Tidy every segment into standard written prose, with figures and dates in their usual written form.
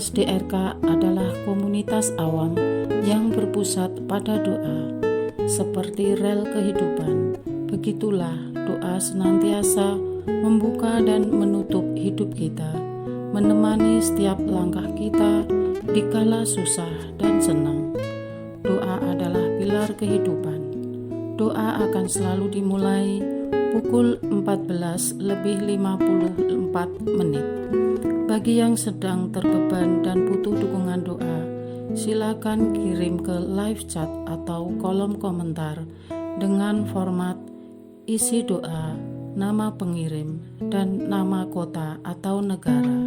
Komunitas DRK adalah komunitas awam yang berpusat pada doa. Seperti rel kehidupan, begitulah doa senantiasa membuka dan menutup hidup kita, menemani setiap langkah kita di kala susah dan senang. Doa adalah pilar kehidupan. Doa akan selalu dimulai pukul 14:54. Bagi yang sedang terbeban dan butuh dukungan doa, silakan kirim ke live chat atau kolom komentar dengan format isi doa, nama pengirim, dan nama kota atau negara.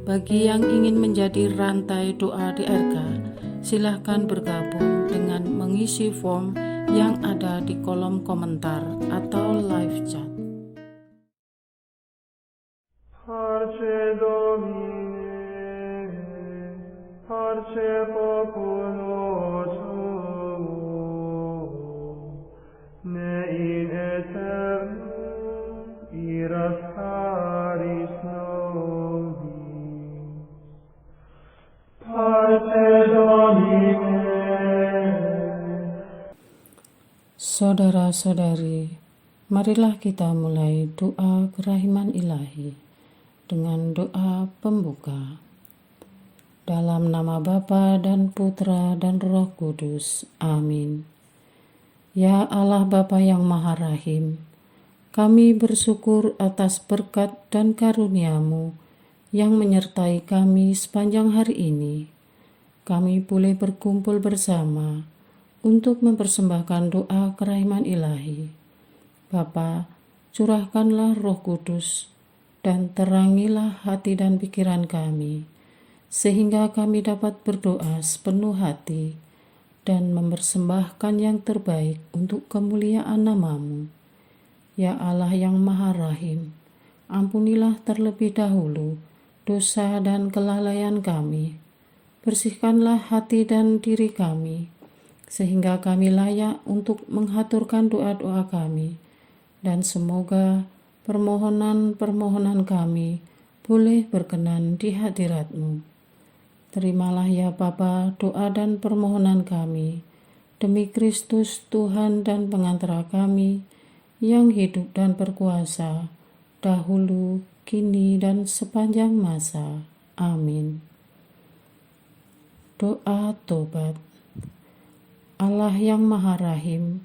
Bagi yang ingin menjadi rantai doa DRK, silakan bergabung dengan mengisi form yang ada di kolom komentar atau live chat. Parce Domine, parce populo tuo, ne in aeternum iras caris nobis. Parce Domine. Saudara-saudari, marilah kita mulai doa kerahiman ilahi dengan doa pembuka. Dalam nama Bapa dan Putra dan Roh Kudus. Amin. Ya Allah Bapa yang Maha Rahim, kami bersyukur atas berkat dan karunia-Mu yang menyertai kami sepanjang hari ini. Kami boleh berkumpul bersama untuk mempersembahkan doa kerahiman ilahi. Bapa, curahkanlah Roh Kudus dan terangilah hati dan pikiran kami, sehingga kami dapat berdoa sepenuh hati dan mempersembahkan yang terbaik untuk kemuliaan nama-Mu. Ya Allah yang Maha Rahim, ampunilah terlebih dahulu dosa dan kelalaian kami. Bersihkanlah hati dan diri kami, sehingga kami layak untuk menghaturkan doa-doa kami, dan semoga permohonan-permohonan kami boleh berkenan di hadirat-Mu. Terimalah ya Bapa doa dan permohonan kami, demi Kristus Tuhan dan pengantara kami, yang hidup dan berkuasa, dahulu, kini, dan sepanjang masa. Amin. Doa tobat. Allah yang Maha Rahim,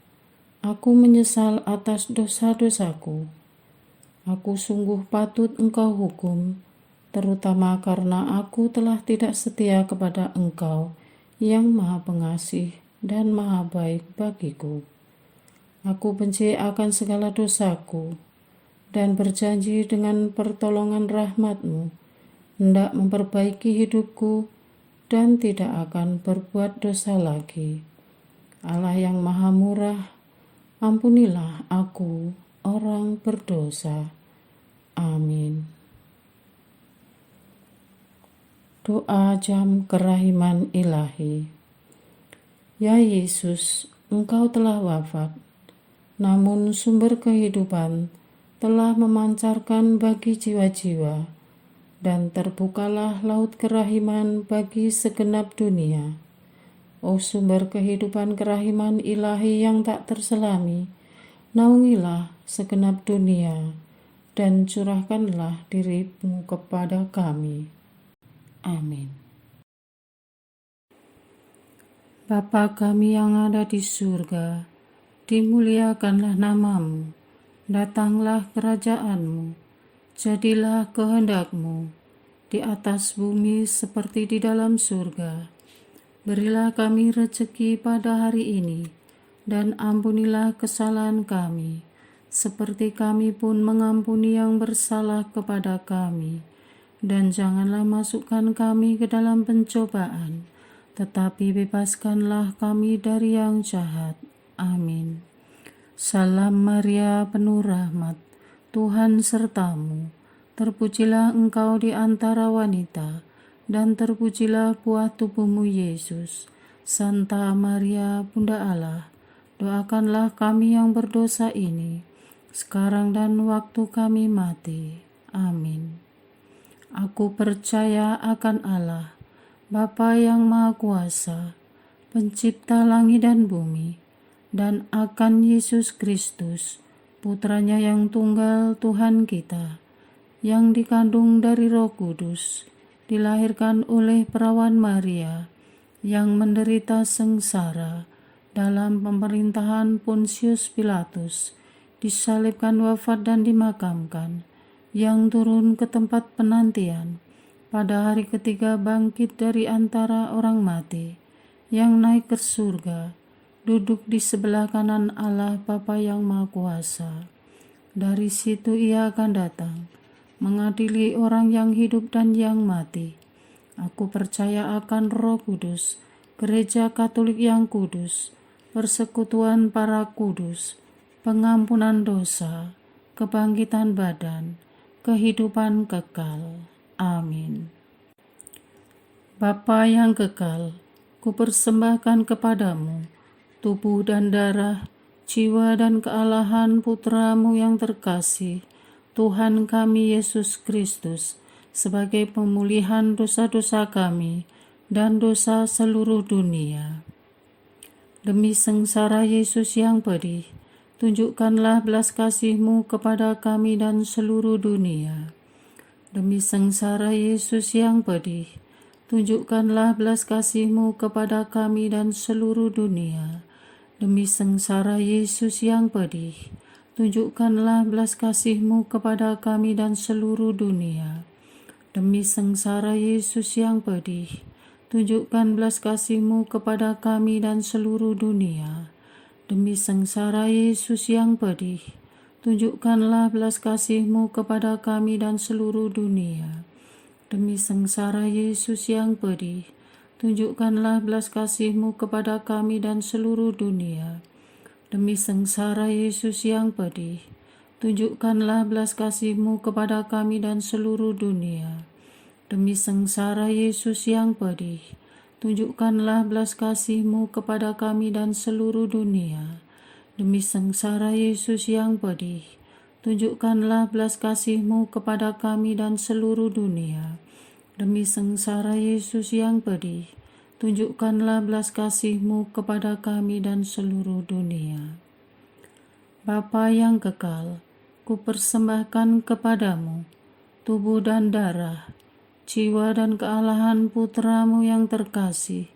aku menyesal atas dosa-dosaku. Aku sungguh patut Engkau hukum, terutama karena aku telah tidak setia kepada Engkau yang Maha Pengasih dan Maha Baik bagiku. Aku benci akan segala dosaku dan berjanji dengan pertolongan rahmat-Mu hendak memperbaiki hidupku dan tidak akan berbuat dosa lagi. Allah yang Maha Murah, ampunilah aku, orang berdosa. Amin. Doa jam kerahiman ilahi. Ya Yesus, Engkau telah wafat, namun sumber kehidupan telah memancarkan bagi jiwa-jiwa, dan terbukalah laut kerahiman bagi segenap dunia. O sumber kehidupan kerahiman ilahi yang tak terselami, naungilah segenap dunia dan curahkanlah diri-Mu kepada kami. Amin. Bapa kami yang ada di surga, dimuliakanlah nama-Mu, datanglah kerajaan-Mu, jadilah kehendak-Mu di atas bumi seperti di dalam surga. Berilah kami rezeki pada hari ini, dan ampunilah kesalahan kami, seperti kami pun mengampuni yang bersalah kepada kami. Dan janganlah masukkan kami ke dalam pencobaan, tetapi bebaskanlah kami dari yang jahat. Amin. Salam Maria, penuh rahmat, Tuhan serta-Mu. Terpujilah Engkau di antara wanita, dan terpujilah buah tubuh-Mu Yesus. Santa Maria, Bunda Allah, doakanlah kami yang berdosa ini, sekarang dan waktu kami mati. Amin. Aku percaya akan Allah, Bapa yang Maha Kuasa, Pencipta langit dan bumi, dan akan Yesus Kristus, Putranya yang tunggal Tuhan kita, yang dikandung dari Roh Kudus, dilahirkan oleh perawan Maria, yang menderita sengsara dalam pemerintahan Pontius Pilatus, disalibkan, wafat dan dimakamkan, yang turun ke tempat penantian, pada hari ketiga bangkit dari antara orang mati, yang naik ke surga, duduk di sebelah kanan Allah Bapa yang Maha Kuasa. Dari situ Ia akan datang, mengadili orang yang hidup dan yang mati. Aku percaya akan Roh Kudus, Gereja Katolik yang kudus, persekutuan para kudus, pengampunan dosa, kebangkitan badan, kehidupan kekal. Amin. Bapa yang kekal, kupersembahkan kepadamu tubuh dan darah, jiwa dan kealahan Putramu yang terkasih, Tuhan kami Yesus Kristus, sebagai pemulihan dosa-dosa kami dan dosa seluruh dunia. Demi sengsara Yesus yang pedih, tunjukkanlah belas kasih-Mu kepada kami dan seluruh dunia. Demi sengsara Yesus yang pedih, tunjukkanlah belas kasih-Mu kepada kami dan seluruh dunia. Demi sengsara Yesus yang pedih, tunjukkanlah belas kasih-Mu kepada kami dan seluruh dunia. Demi sengsara Yesus yang pedih, tunjukkan belas kasih-Mu kepada kami dan seluruh dunia. Demi sengsara Yesus yang pedih, tunjukkanlah belas kasih-Mu kepada kami dan seluruh dunia. Demi sengsara Yesus yang pedih, tunjukkanlah belas kasih-Mu kepada kami dan seluruh dunia. Demi sengsara Yesus yang pedih, tunjukkanlah belas kasih-Mu kepada kami dan seluruh dunia. Demi sengsara Yesus yang pedih, tunjukkanlah belas kasih-Mu kepada kami dan seluruh dunia. Demi sengsara Yesus yang pedih, tunjukkanlah belas kasih-Mu kepada kami dan seluruh dunia. Demi sengsara Yesus yang pedih, tunjukkanlah belas kasih-Mu kepada kami dan seluruh dunia. Bapa yang kekal, kupersembahkan kepadamu tubuh dan darah, jiwa dan kealahan Putramu yang terkasih,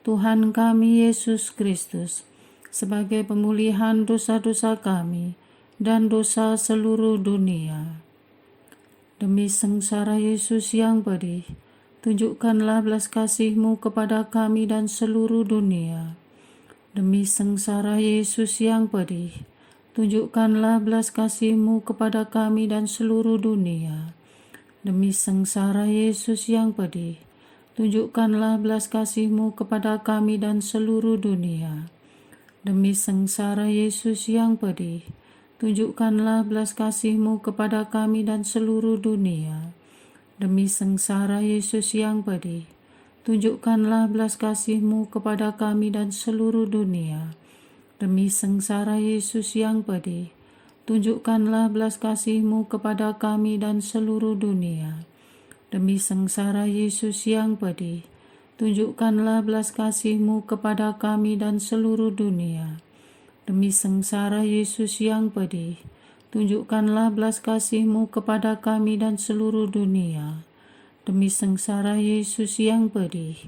Tuhan kami Yesus Kristus, sebagai pemulihan dosa-dosa kami dan dosa seluruh dunia. Demi sengsara Yesus yang pedih, tunjukkanlah belas kasih-Mu kepada kami dan seluruh dunia. Demi sengsara Yesus yang pedih, tunjukkanlah belas kasih-Mu kepada kami dan seluruh dunia. Demi sengsara Yesus yang pedih, tunjukkanlah belas kasih-Mu kepada kami dan seluruh dunia. Demi sengsara Yesus yang pedih, tunjukkanlah belas kasih-Mu kepada kami dan seluruh dunia. Demi sengsara Yesus yang pedih, tunjukkanlah belas kasih-Mu kepada kami dan seluruh dunia. Demi sengsara Yesus yang pedih, tunjukkanlah belas kasih-Mu kepada kami dan seluruh dunia. Demi sengsara Yesus yang pedih, tunjukkanlah belas kasih-Mu kepada kami dan seluruh dunia. Demi sengsara Yesus yang pedih, tunjukkanlah belas kasih-Mu kepada kami dan seluruh dunia. Demi sengsara Yesus yang pedih,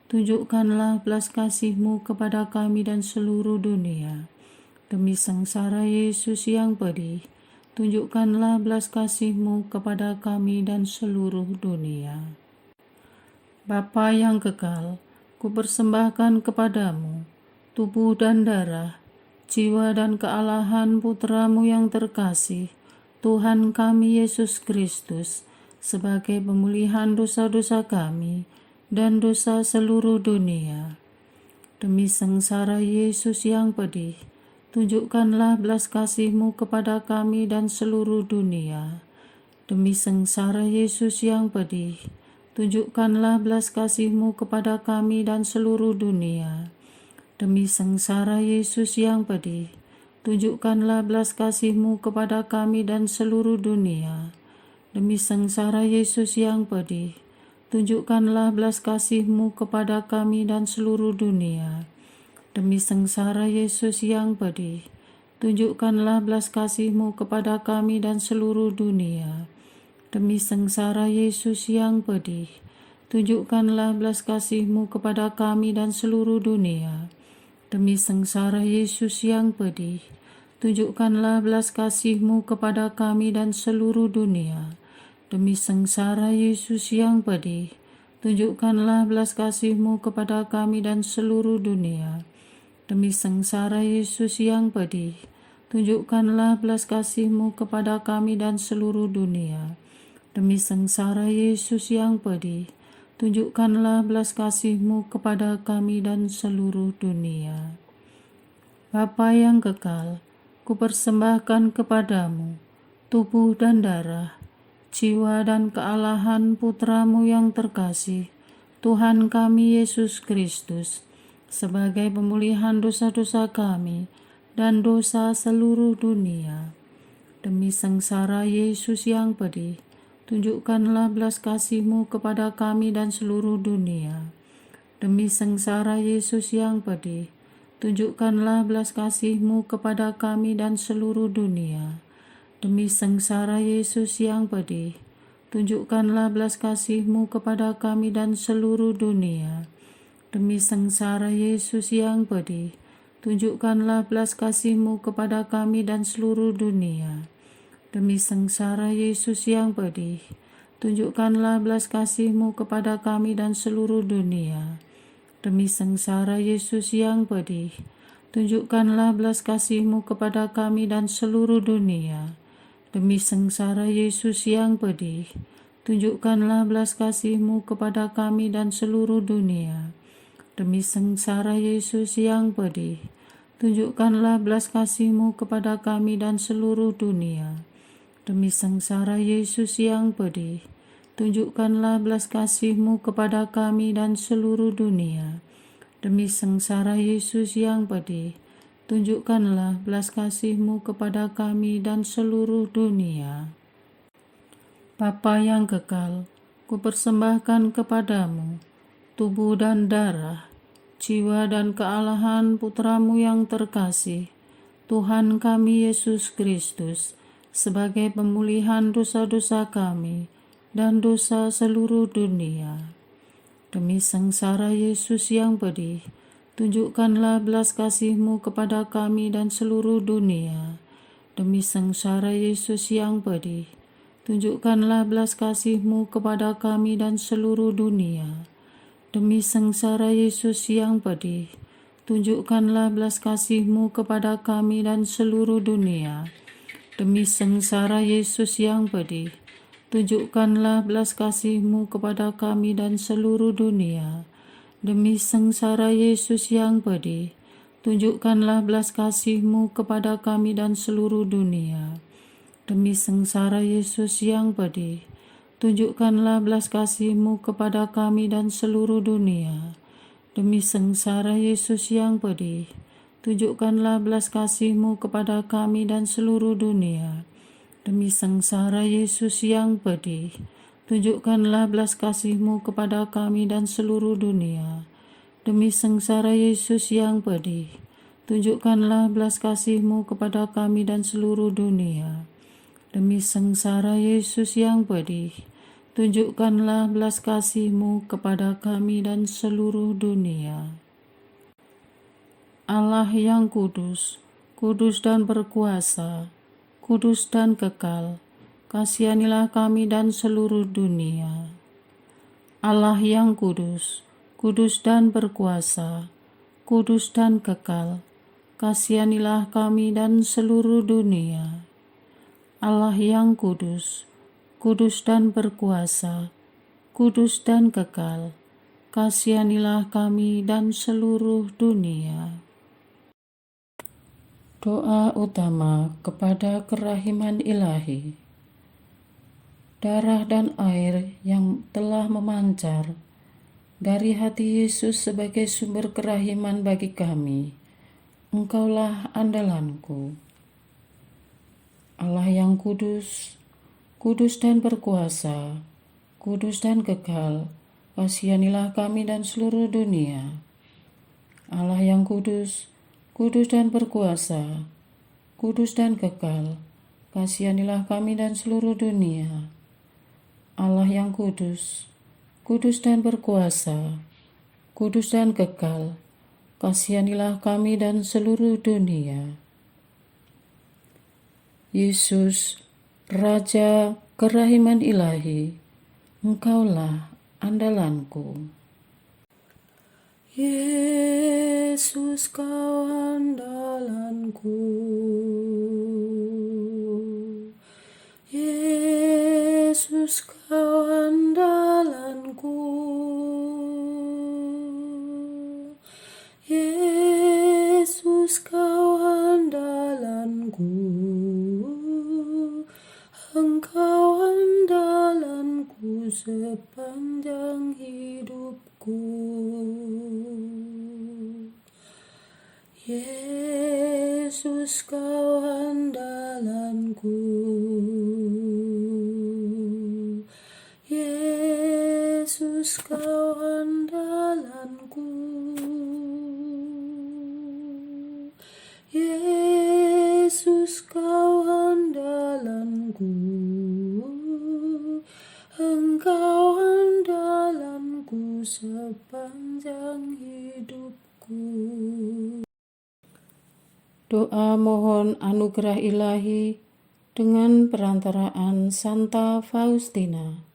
tunjukkanlah belas kasih-Mu kepada kami dan seluruh dunia. Demi sengsara Yesus yang pedih, tunjukkanlah belas kasih-Mu kepada kami dan seluruh dunia. Bapa yang kekal, kupersembahkan kepadamu tubuh dan darah, jiwa dan kealahan Putramu yang terkasih, Tuhan kami Yesus Kristus, sebagai pemulihan dosa-dosa kami dan dosa seluruh dunia. Demi sengsara Yesus yang pedih, tunjukkanlah belas kasih-Mu kepada kami dan seluruh dunia. Demi sengsara Yesus yang pedih, tunjukkanlah belas kasih-Mu kepada kami dan seluruh dunia. Demi sengsara Yesus yang pedih, tunjukkanlah belas kasih-Mu kepada kami dan seluruh dunia. Demi sengsara Yesus yang pedih, tunjukkanlah belas kasih-Mu kepada kami dan seluruh dunia. Demi sengsara Yesus yang pedih, tunjukkanlah belas kasih-Mu kepada kami dan seluruh dunia. Demi sengsara Yesus yang pedih, tunjukkanlah belas kasih-Mu kepada kami dan seluruh dunia. Demi sengsara Yesus yang pedih, tunjukkanlah belas kasih-Mu kepada kami dan seluruh dunia. Demi sengsara Yesus yang pedih, tunjukkanlah belas kasih-Mu kepada kami dan seluruh dunia. Demi sengsara Yesus yang pedih, tunjukkanlah belas kasih-Mu kepada kami dan seluruh dunia. Demi sengsara Yesus yang pedih, tunjukkanlah belas kasih-Mu kepada kami dan seluruh dunia. Bapa yang kekal, kupersembahkan kepadamu tubuh dan darah, jiwa dan kealahan Putra-Mu yang terkasih, Tuhan kami Yesus Kristus, sebagai pemulihan dosa-dosa kami dan dosa seluruh dunia. Demi sengsara Yesus yang pedih, tunjukkanlah belas kasih-Mu kepada kami dan seluruh dunia. Demi sengsara Yesus yang pedih, tunjukkanlah belas kasih-Mu kepada kami dan seluruh dunia. Demi sengsara Yesus yang pedih, tunjukkanlah belas kasih-Mu kepada kami dan seluruh dunia. Demi sengsara Yesus yang pedih, tunjukkanlah belas kasih-Mu kepada kami dan seluruh dunia. Demi sengsara Yesus yang pedih, tunjukkanlah belas kasih-Mu kepada kami dan seluruh dunia. Demi sengsara Yesus yang pedih, tunjukkanlah belas kasih-Mu kepada kami dan seluruh dunia. Demi sengsara Yesus yang pedih, tunjukkanlah belas kasih-Mu kepada kami dan seluruh dunia. Demi sengsara Yesus yang pedih, tunjukkanlah belas kasih-Mu kepada kami dan seluruh dunia. Demi sengsara Yesus yang pedih, tunjukkanlah belas kasih-Mu kepada kami dan seluruh dunia. Demi sengsara Yesus yang pedih, tunjukkanlah belas kasih-Mu kepada kami dan seluruh dunia. Bapa yang kekal, kupersembahkan kepadamu tubuh dan darah, jiwa dan kealahan Putra-Mu yang terkasih, Tuhan kami Yesus Kristus, sebagai pemulihan dosa-dosa kami dan dosa seluruh dunia. Demi sengsara Yesus yang pedih, tunjukkanlah belas kasih-Mu kepada kami dan seluruh dunia. Demi sengsara Yesus yang pedih, tunjukkanlah belas kasih-Mu kepada kami dan seluruh dunia. Demi sengsara Yesus yang pedih, tunjukkanlah belas kasih-Mu kepada kami dan seluruh dunia. Demi sengsara Yesus yang pedih, tunjukkanlah belas kasih-Mu kepada kami dan seluruh dunia. Demi sengsara Yesus yang pedih, tunjukkanlah belas kasih-Mu kepada kami dan seluruh dunia. Demi sengsara Yesus yang pedih, tunjukkanlah belas kasih-Mu kepada kami dan seluruh dunia. Demi sengsara Yesus yang pedih, tunjukkanlah belas kasih-Mu kepada kami dan seluruh dunia. Demi sengsara Yesus yang pedih, tunjukkanlah belas kasih-Mu kepada kami dan seluruh dunia. Demi sengsara Yesus yang pedih, tunjukkanlah belas kasih-Mu kepada kami dan seluruh dunia. Demi sengsara Yesus yang pedih, tunjukkanlah belas kasih-Mu kepada kami dan seluruh dunia. Allah yang kudus, kudus dan berkuasa, kudus dan kekal, kasihanilah kami dan seluruh dunia. Allah yang kudus, kudus dan berkuasa, kudus dan kekal, kasihanilah kami dan seluruh dunia. Allah yang kudus, kudus dan berkuasa, kudus dan kekal, kasihanilah kami dan seluruh dunia. Doa utama kepada kerahiman ilahi. Darah dan air yang telah memancar dari hati Yesus sebagai sumber kerahiman bagi kami, Engkaulah andalanku. Allah yang kudus, kudus dan berkuasa, kudus dan kekal, kasihanilah kami dan seluruh dunia. Allah yang kudus, kudus dan berkuasa, kudus dan kekal, kasihanilah kami dan seluruh dunia. Allah yang kudus, kudus dan berkuasa, kudus dan kekal, kasihanilah kami dan seluruh dunia. Yesus, Raja kerahiman ilahi, Engkaulah andalanku. Yesus, Kau andalanku. Yesus, Kau andalanku. Yesus, Kau andalanku. Engkau andalanku sepanjang hidupku. Yesus, Kau andalanku. Yesus, Kau andalanku. Yesus, Kau andalanku. Engkau andalanku sepanjang hidupku. Doa mohon anugerah ilahi dengan perantaraan Santa Faustina.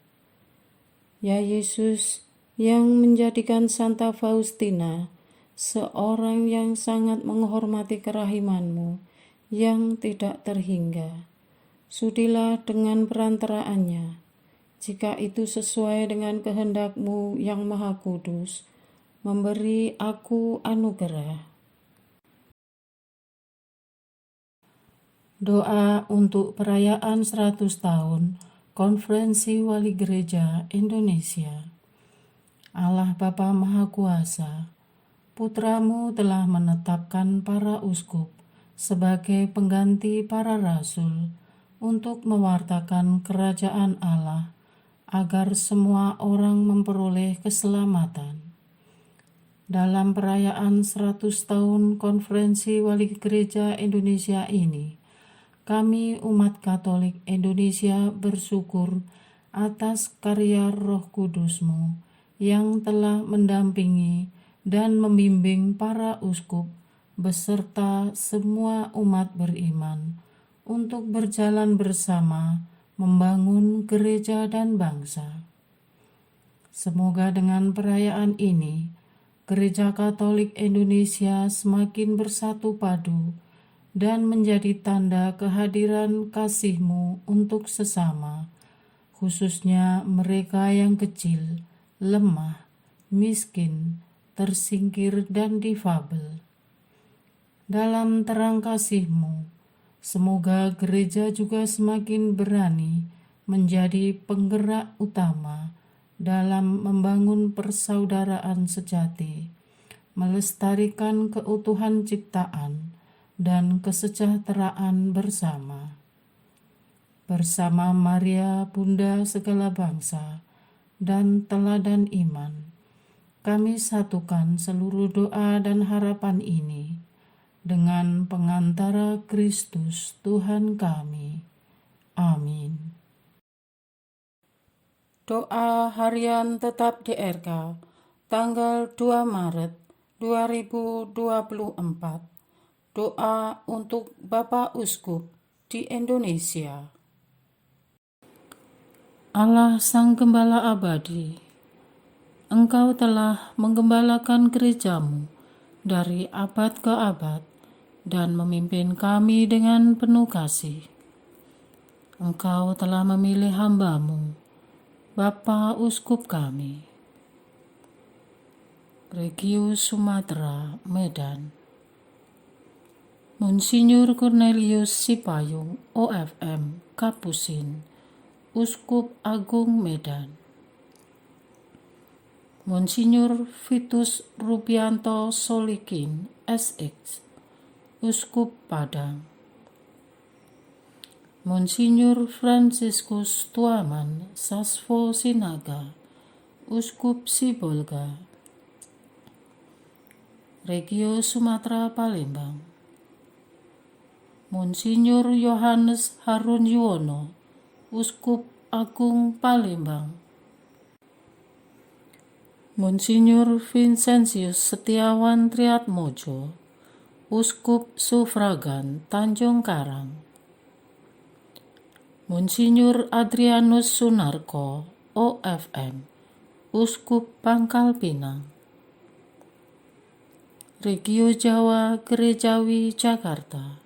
Ya Yesus, yang menjadikan Santa Faustina seorang yang sangat menghormati kerahiman-Mu yang tidak terhingga, sudilah dengan perantaraannya, jika itu sesuai dengan kehendak-Mu yang maha kudus, memberi aku anugerah. Doa untuk perayaan 100 tahun Konferensi Wali Gereja Indonesia. Allah Bapa Maha Kuasa, Putra-Mu telah menetapkan para uskup sebagai pengganti para rasul untuk mewartakan kerajaan Allah, agar semua orang memperoleh keselamatan. Dalam perayaan 100 tahun Konferensi Wali Gereja Indonesia ini, kami umat Katolik Indonesia bersyukur atas karya Roh Kudus-Mu yang telah mendampingi dan membimbing para uskup beserta semua umat beriman untuk berjalan bersama membangun gereja dan bangsa. Semoga dengan perayaan ini, Gereja Katolik Indonesia semakin bersatu padu dan menjadi tanda kehadiran kasih-Mu untuk sesama, khususnya mereka yang kecil, lemah, miskin, tersingkir, dan difabel. Dalam terang kasih-Mu, semoga gereja juga semakin berani menjadi penggerak utama dalam membangun persaudaraan sejati, melestarikan keutuhan ciptaan, dan kesejahteraan bersama. Bersama Maria, Bunda segala bangsa, dan teladan iman, kami satukan seluruh doa dan harapan ini dengan pengantara Kristus Tuhan kami. Amin. Doa harian tetap DRK, tanggal 2 Maret 2024. Doa untuk Bapak Uskup di Indonesia. Allah Sang Gembala Abadi, Engkau telah menggembalakan gereja-Mu dari abad ke abad dan memimpin kami dengan penuh kasih. Engkau telah memilih hamba-Mu, Bapak Uskup kami, Regius Sumatera, Medan, Monsinyur Cornelius Sipayung, OFM, Kapusin, Uskup Agung Medan. Monsinyur Vitus Rubianto Solikin, SX, Uskup Padang. Monsinyur Franciscus Tuaman, Sasvo Sinaga, Uskup Sibolga, Regio Sumatera Palembang. Monsinyur Yohanes Harun Yuwono, Uskup Agung Palembang. Monsinyur Vincentius Setiawan Triatmojo, Uskup Sufragan Tanjung Karang. Monsinyur Adrianus Sunarko, OFM, Uskup Pangkal Pinang. Regio Jawa Gerejawi Jakarta.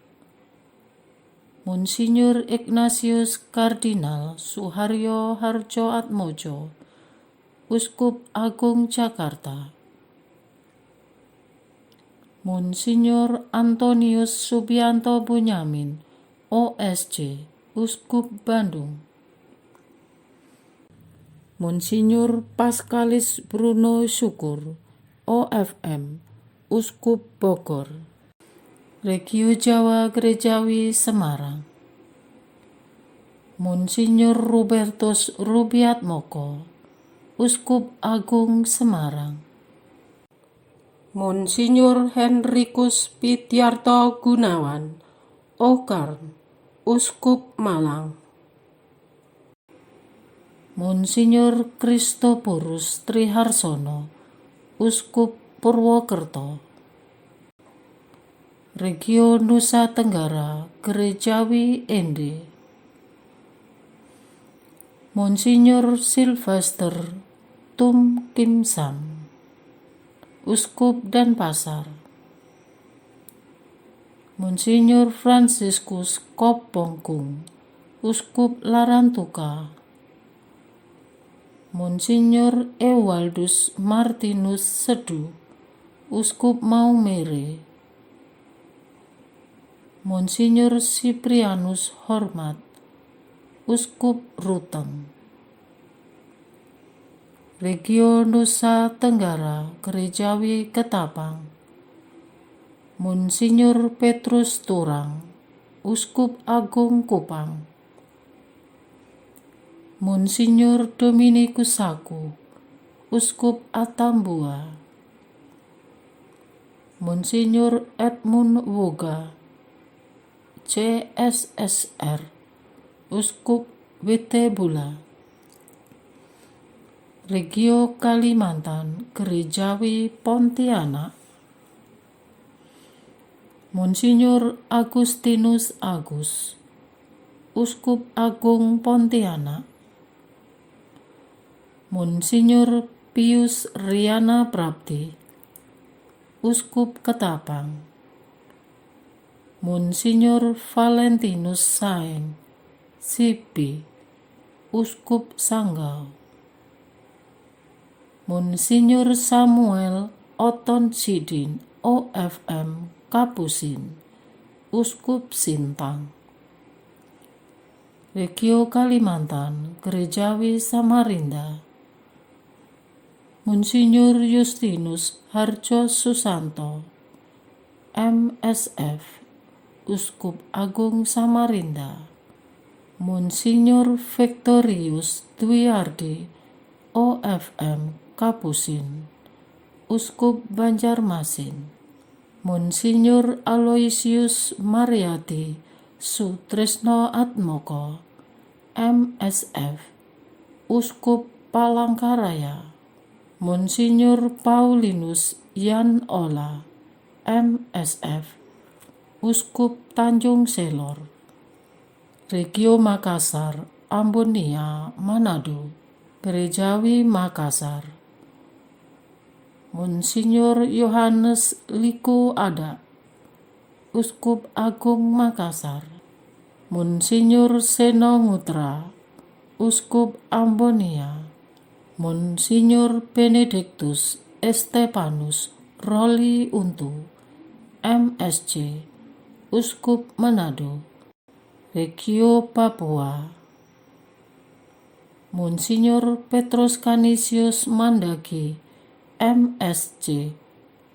Monsinyur Ignatius Kardinal Suharyo Harjo Atmojo, Uskup Agung Jakarta. Monsinyur Antonius Subianto Bunyamin, OSC, Uskup Bandung. Monsinyur Paskalis Bruno Syukur, OFM, Uskup Bogor. Regio Jawa Gerejawi Semarang. Monsinyur Rubertus Rubiatmoko, Uskup Agung Semarang. Monsinyur Henrikus Pityarto Gunawan, Okarm, Uskup Malang. Monsinyur Kristoporus Triharsono, Uskup Purwokerto. Regio Nusa Tenggara Gerejawi Ende. Monsinyur Sylvester Tum Kim Sam, Uskup Denpasar. Monsinyur Franciscus Kopongkung, Uskup Larantuka. Monsinyur Ewaldus Martinus Sedu, Uskup Maumere. Monsinyur Siprianus Hormat, Uskup Ruteng. Regio Nusa Tenggara Gerejawi Ketapang. Monsinyur Petrus Turang, Uskup Agung Kupang. Monsinyur Dominikus Saku, Uskup Atambua. Monsinyur Edmund Woga, CSSR, Uskup Witebula. Regio Kalimantan Gerejawi Pontianak. Monsinyur Agustinus Agus, Uskup Agung Pontianak. Monsinyur Pius Riana Prapti, Uskup Ketapang. Monsinyur Valentinus Saeng, Sipi, Uskup Sanggau. Monsinyur Samuel Oton Sidin, OFM Kapusin, Uskup Sintang. Regio Kalimantan Gerejawi Samarinda. Monsinyur Justinus Harjo Susanto, MSF, Uskup Agung Samarinda. Monsinyur Victorius Dwiardi, OFM Kapusin, Uskup Banjarmasin. Monsinyur Aloysius Mariati Sutrisno Atmoko, MSF, Uskup Palangkaraya. Monsinyur Paulinus Yan Ola, MSF, Uskup Tanjung Selor. Regio Makassar, Ambonia, Manado, Gerejawi Makassar. Monsinyur Yohanes Liku Ada, Uskup Agung Makassar. Monsinyur Seno Ngutra, Uskup Ambonia. Monsinyur Benedictus Estepanus Roli Untu, MSC, Uskup Manado, Regio Papua. Monsinyur Petrus Canisius Mandagi, MSc,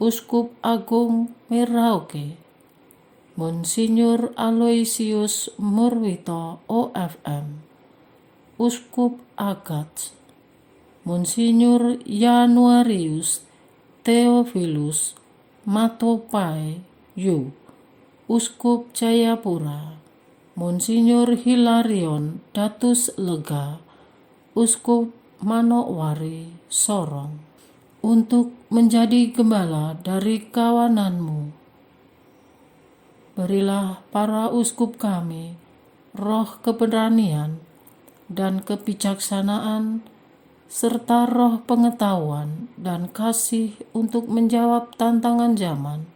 Uskup Agung Merauke. Monsinyur Aloysius Murwito OFM, Uskup Agats, Monsinyur Januarius Theophilus Matopai Yu, Uskup Jayapura, Monsinyur Hilarion Datus Lega, Uskup Manokwari Sorong, untuk menjadi gembala dari kawananmu. Berilah para uskup kami roh keberanian dan kebijaksanaan, serta roh pengetahuan dan kasih untuk menjawab tantangan zaman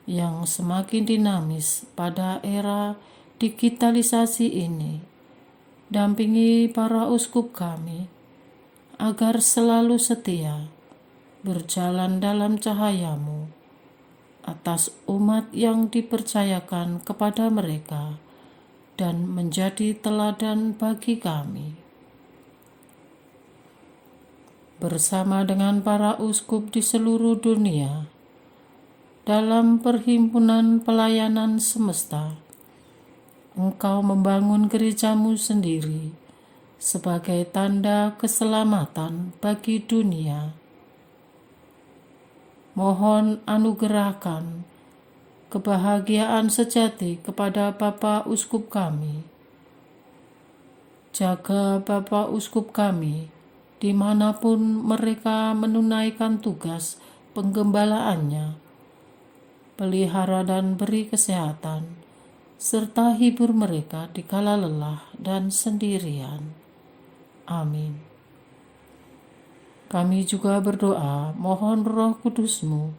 yang semakin dinamis pada era digitalisasi ini. Dampingi para uskup kami agar selalu setia berjalan dalam cahayamu atas umat yang dipercayakan kepada mereka dan menjadi teladan bagi kami. Bersama dengan para uskup di seluruh dunia, dalam perhimpunan pelayanan semesta, Engkau membangun gerejamu sendiri sebagai tanda keselamatan bagi dunia. Mohon anugerahkan kebahagiaan sejati kepada Bapak Uskup kami. Jaga Bapak Uskup kami dimanapun mereka menunaikan tugas penggembalaannya. Pelihara dan beri kesehatan, serta hibur mereka di kala lelah dan sendirian. Amin. Kami juga berdoa mohon Roh Kudus-Mu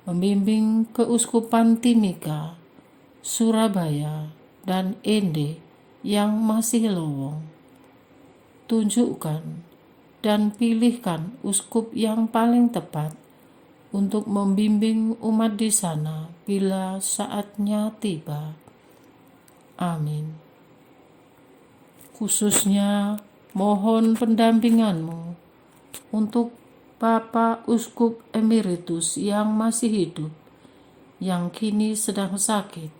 membimbing keuskupan Timika, Surabaya, dan Ende yang masih lowong. Tunjukkan dan pilihkan uskup yang paling tepat untuk membimbing umat di sana bila saatnya tiba. Amin. Khususnya mohon pendampingan-Mu untuk Bapak Uskup Emeritus yang masih hidup, yang kini sedang sakit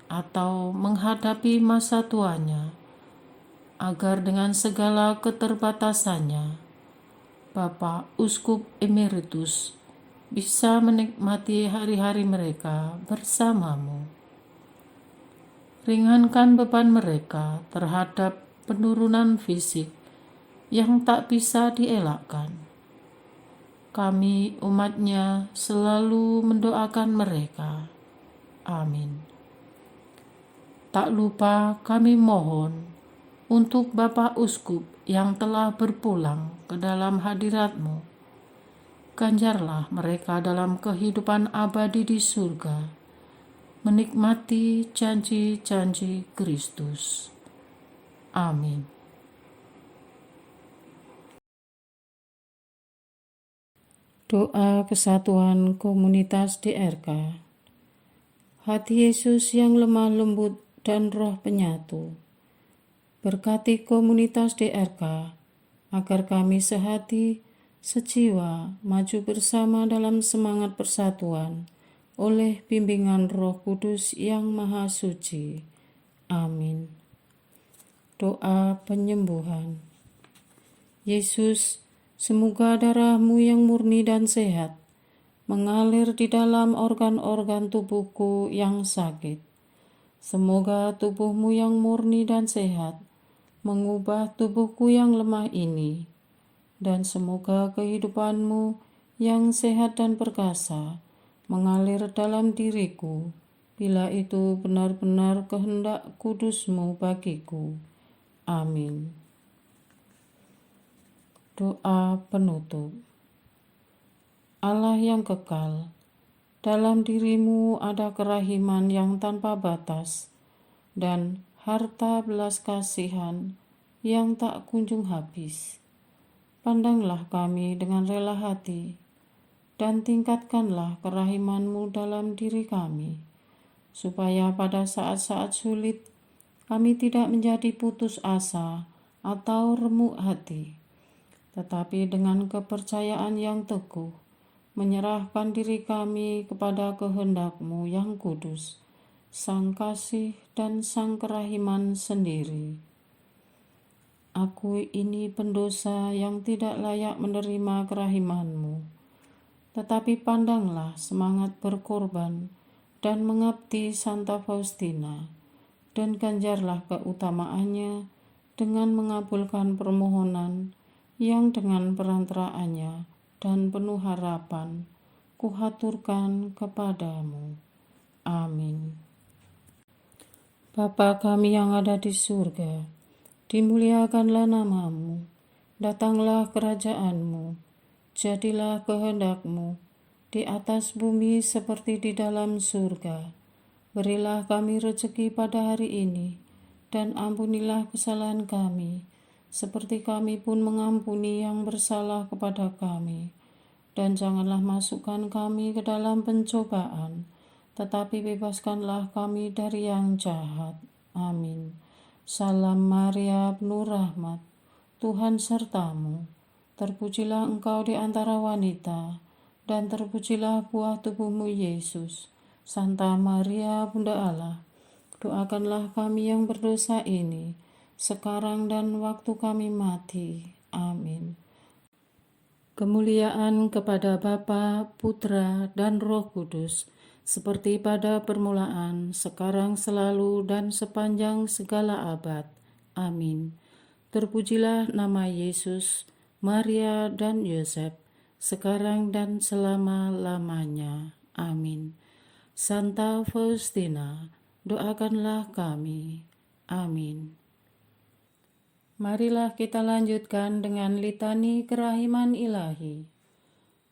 atau menghadapi masa tuanya, agar dengan segala keterbatasannya, Bapak Uskup Emeritus bisa menikmati hari-hari mereka bersama-Mu. Ringankan beban mereka terhadap penurunan fisik yang tak bisa dielakkan. Kami umat-Nya selalu mendoakan mereka. Amin. Tak lupa kami mohon untuk Bapak Uskup yang telah berpulang ke dalam hadirat-Mu. Ganjarlah mereka dalam kehidupan abadi di surga, menikmati janji-janji Kristus. Amin. Doa kesatuan komunitas DRK. Hati Yesus yang lemah lembut dan roh penyatu, berkati komunitas DRK agar kami sehati, sejiwa, maju bersama dalam semangat persatuan oleh bimbingan Roh Kudus yang Maha Suci. Amin. Doa penyembuhan. Yesus, semoga darah-Mu yang murni dan sehat mengalir di dalam organ-organ tubuhku yang sakit. Semoga tubuh-Mu yang murni dan sehat mengubah tubuhku yang lemah ini, dan semoga kehidupan-Mu yang sehat dan perkasa mengalir dalam diriku, bila itu benar-benar kehendak kudus-Mu bagiku. Amin. Doa penutup. Allah yang kekal, dalam diri-Mu ada kerahiman yang tanpa batas dan harta belas kasihan yang tak kunjung habis. Pandanglah kami dengan rela hati dan tingkatkanlah kerahiman-Mu dalam diri kami, supaya pada saat-saat sulit kami tidak menjadi putus asa atau remuk hati, tetapi dengan kepercayaan yang teguh menyerahkan diri kami kepada kehendak-Mu yang kudus, Sang Kasih dan Sang Kerahiman sendiri. Aku ini pendosa yang tidak layak menerima kerahiman-Mu, tetapi pandanglah semangat berkorban dan mengabdi Santa Faustina, dan ganjarlah keutamaannya dengan mengabulkan permohonan yang dengan perantaraannya dan penuh harapan kuhaturkan kepadamu. Amin. Bapa kami yang ada di surga, dimuliakanlah nama-Mu, datanglah kerajaan-Mu, jadilah kehendak-Mu di atas bumi seperti di dalam surga. Berilah kami rezeki pada hari ini, dan ampunilah kesalahan kami, seperti kami pun mengampuni yang bersalah kepada kami. Dan janganlah masukkan kami ke dalam pencobaan, tetapi bebaskanlah kami dari yang jahat. Amin. Salam Maria, penuh rahmat, Tuhan sertamu. Terpujilah engkau di antara wanita, dan terpujilah buah tubuhmu Yesus. Santa Maria, Bunda Allah, doakanlah kami yang berdosa ini, sekarang dan waktu kami mati. Amin. Kemuliaan kepada Bapa, Putra, dan Roh Kudus, seperti pada permulaan, sekarang, selalu, dan sepanjang segala abad. Amin. Terpujilah nama Yesus, Maria, dan Yosef, sekarang dan selama-lamanya. Amin. Santa Faustina, doakanlah kami. Amin. Marilah kita lanjutkan dengan litani kerahiman ilahi.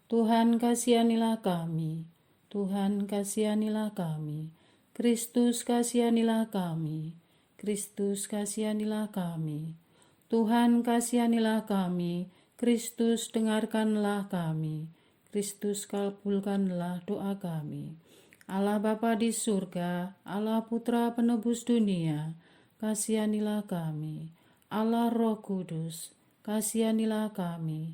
Tuhan kasihanilah kami, Tuhan kasihanilah kami, Kristus kasihanilah kami, Kristus kasihanilah kami, Tuhan kasihanilah kami, Kristus dengarkanlah kami, Kristus kabulkanlah doa kami. Allah Bapa di surga, Allah Putra penebus dunia, kasihanilah kami. Allah Roh Kudus, kasihanilah kami.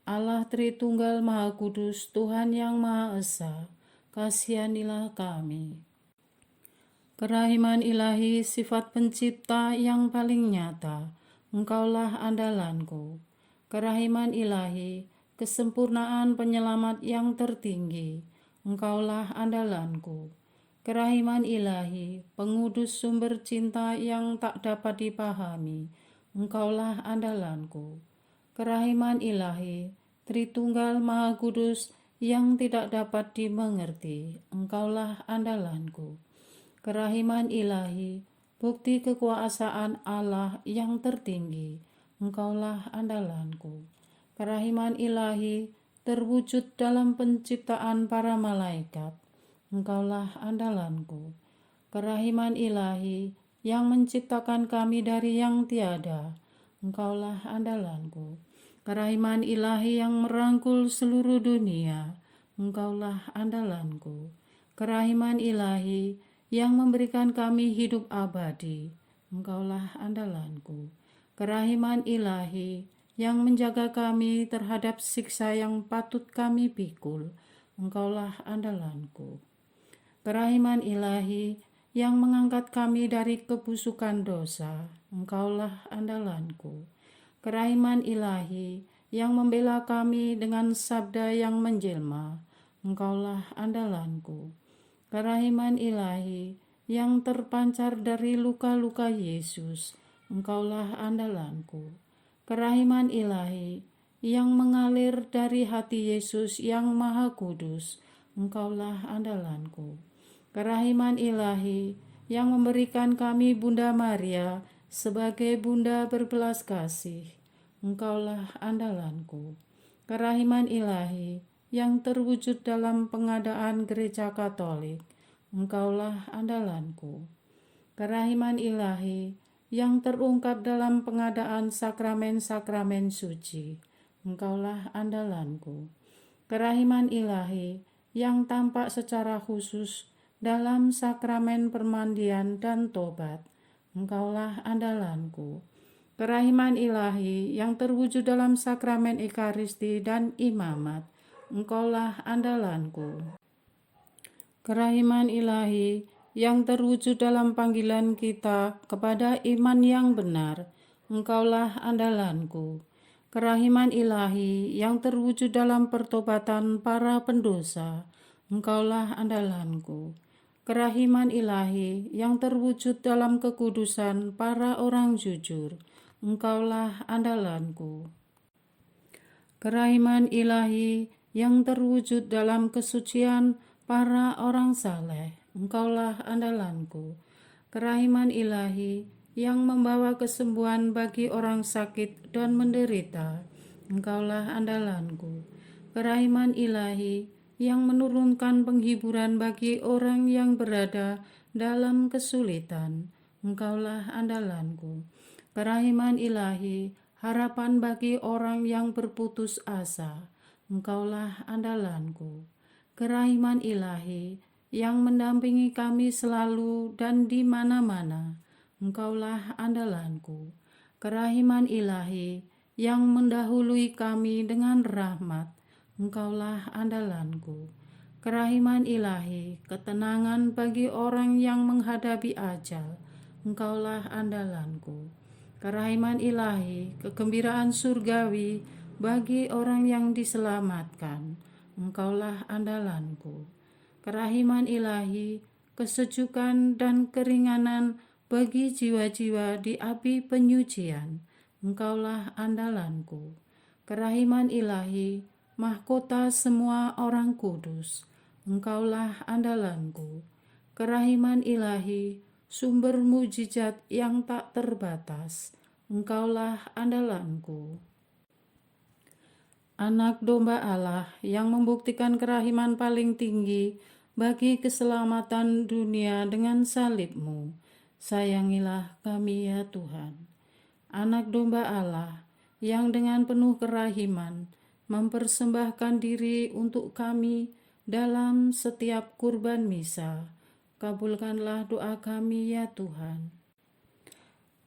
Allah Tritunggal Maha Kudus, Tuhan yang Maha Esa, kasihanilah kami. Kerahiman ilahi, sifat pencipta yang paling nyata, Engkaulah andalanku. Kerahiman ilahi, kesempurnaan penyelamat yang tertinggi, Engkaulah andalanku. Kerahiman ilahi, pengudus sumber cinta yang tak dapat dipahami, Engkaulah andalanku. Kerahiman ilahi, Tritunggal Maha Kudus yang tidak dapat dimengerti, Engkaulah andalanku. Kerahiman ilahi, bukti kekuasaan Allah yang tertinggi, Engkaulah andalanku. Kerahiman ilahi, terwujud dalam penciptaan para malaikat, Engkaulah andalanku. Kerahiman ilahi, yang menciptakan kami dari yang tiada, Engkaulah andalanku. Kerahiman ilahi yang merangkul seluruh dunia, Engkaulah andalanku. Kerahiman ilahi yang memberikan kami hidup abadi, Engkaulah andalanku. Kerahiman ilahi yang menjaga kami terhadap siksa yang patut kami pikul, Engkaulah andalanku. Kerahiman ilahi yang mengangkat kami dari kebusukan dosa, Engkaulah andalanku. Kerahiman ilahi yang membela kami dengan sabda yang menjelma, Engkaulah andalanku. Kerahiman ilahi yang terpancar dari luka-luka Yesus, Engkaulah andalanku. Kerahiman ilahi yang mengalir dari hati Yesus yang Maha Kudus, Engkaulah andalanku. Kerahiman ilahi yang memberikan kami Bunda Maria sebagai Bunda berbelas kasih, Engkaulah andalanku. Kerahiman ilahi yang terwujud dalam pengadaan Gereja Katolik, Engkaulah andalanku. Kerahiman ilahi yang terungkap dalam pengadaan sakramen-sakramen suci, Engkaulah andalanku. Kerahiman ilahi yang tampak secara khusus dalam sakramen permandian dan tobat, Engkaulah andalanku. Kerahiman ilahi yang terwujud dalam sakramen Ekaristi dan imamat, Engkaulah andalanku. Kerahiman ilahi yang terwujud dalam panggilan kita kepada iman yang benar. Engkaulah andalanku. Kerahiman ilahi yang terwujud dalam pertobatan para pendosa. Engkaulah andalanku. Kerahiman ilahi yang terwujud dalam kekudusan para orang jujur. Engkaulah andalanku. Kerahiman ilahi yang terwujud dalam kesucian para orang saleh. Engkaulah andalanku. Kerahiman ilahi yang membawa kesembuhan bagi orang sakit dan menderita. Engkaulah andalanku. Kerahiman ilahi yang menurunkan penghiburan bagi orang yang berada dalam kesulitan. Engkaulah andalanku. Kerahiman ilahi, harapan bagi orang yang berputus asa. Engkaulah andalanku. Kerahiman ilahi yang mendampingi kami selalu dan di mana-mana. Engkaulah andalanku. Kerahiman ilahi yang mendahului kami dengan rahmat. Engkaulah andalanku. Kerahiman ilahi, ketenangan bagi orang yang menghadapi ajal. Engkaulah andalanku. Kerahiman ilahi, kegembiraan surgawi bagi orang yang diselamatkan. Engkaulah andalanku. Kerahiman ilahi, kesejukan dan keringanan bagi jiwa-jiwa di api penyucian. Engkaulah andalanku. Kerahiman ilahi, mahkota semua orang kudus. Engkaulah andalanku. Kerahiman ilahi, sumber mujizat yang tak terbatas. Engkaulah andalanku. Anak domba Allah yang membuktikan kerahiman paling tinggi bagi keselamatan dunia dengan salib-Mu. Sayangilah kami ya Tuhan. Anak domba Allah yang dengan penuh kerahiman mempersembahkan diri untuk kami dalam setiap kurban misa. Kabulkanlah doa kami ya Tuhan.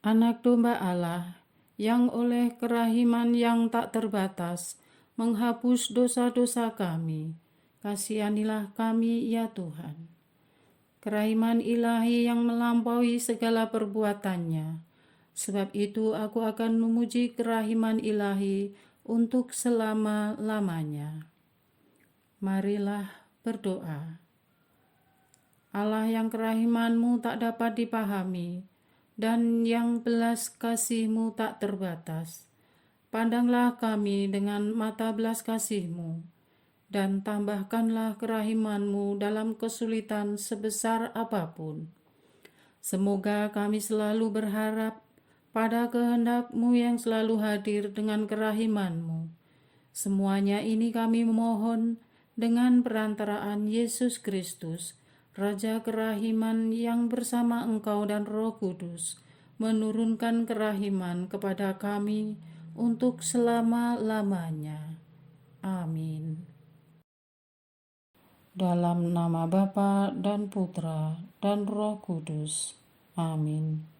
Anak domba Allah yang oleh kerahiman yang tak terbatas menghapus dosa-dosa kami, kasihanilah kami ya Tuhan. Kerahiman ilahi yang melampaui segala perbuatannya, sebab itu aku akan memuji kerahiman ilahi untuk selama-lamanya. Marilah berdoa. Allah yang kerahiman-Mu tak dapat dipahami, dan yang belas kasih-Mu tak terbatas, pandanglah kami dengan mata belas kasih-Mu, dan tambahkanlah kerahiman-Mu dalam kesulitan sebesar apapun. Semoga kami selalu berharap pada kehendak-Mu yang selalu hadir dengan kerahiman-Mu. Semuanya ini kami memohon dengan perantaraan Yesus Kristus, Raja kerahiman yang bersama Engkau dan Roh Kudus, menurunkan kerahiman kepada kami untuk selama-lamanya. Amin. Dalam nama Bapa dan Putra dan Roh Kudus. Amin.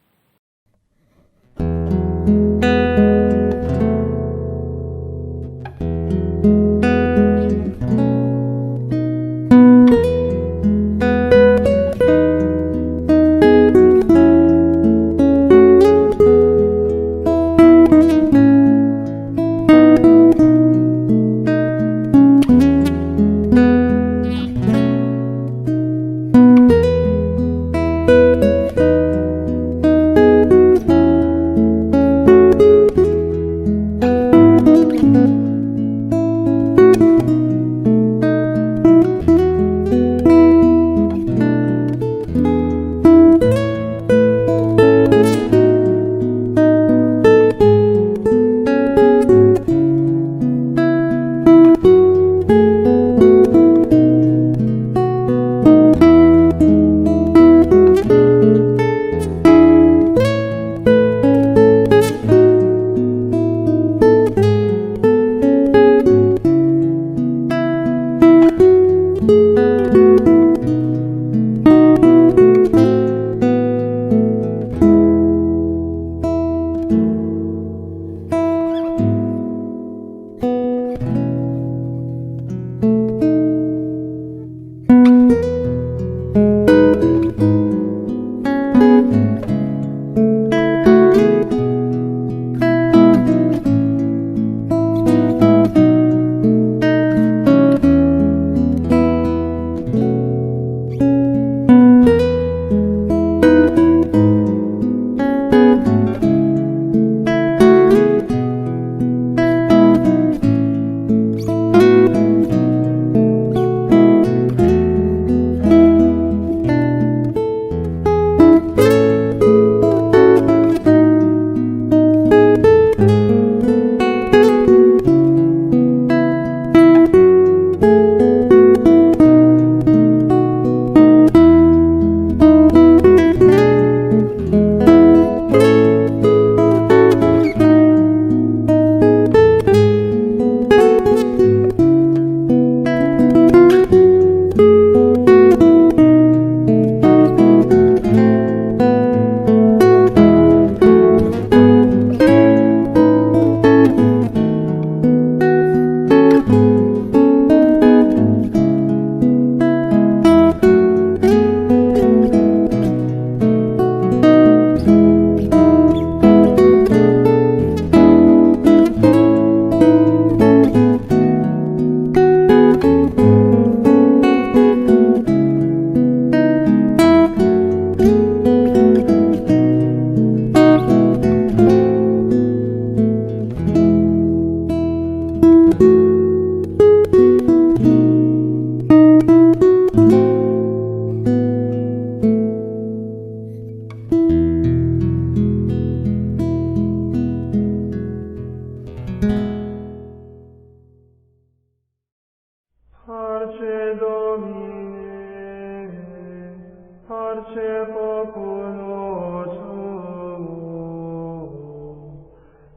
pace populo suo,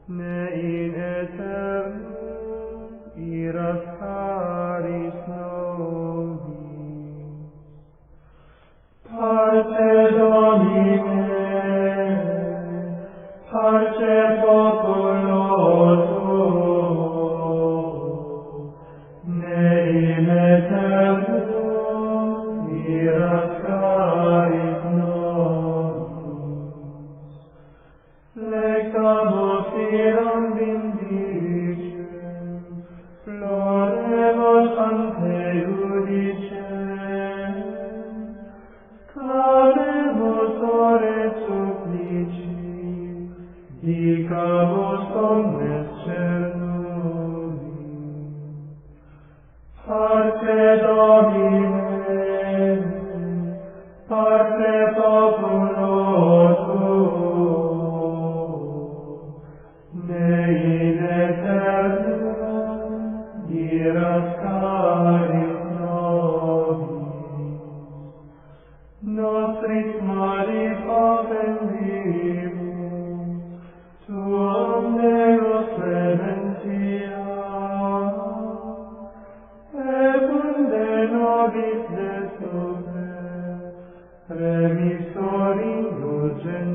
ne in aeternum iras caris nobis. Parce Domine, parce populo tuo, ne in aeternum iras caris nobis. Lectamus firam vindicem, floremus ante judicem, clamemus ore supplici, dicamus omnes cernuvi. Parce Domine, parce populo tuo, ne in aeternum iras caris nobis. Nostris malis offendimus, tuam Deus clementia, de nobis desume, remissori indulgentiae.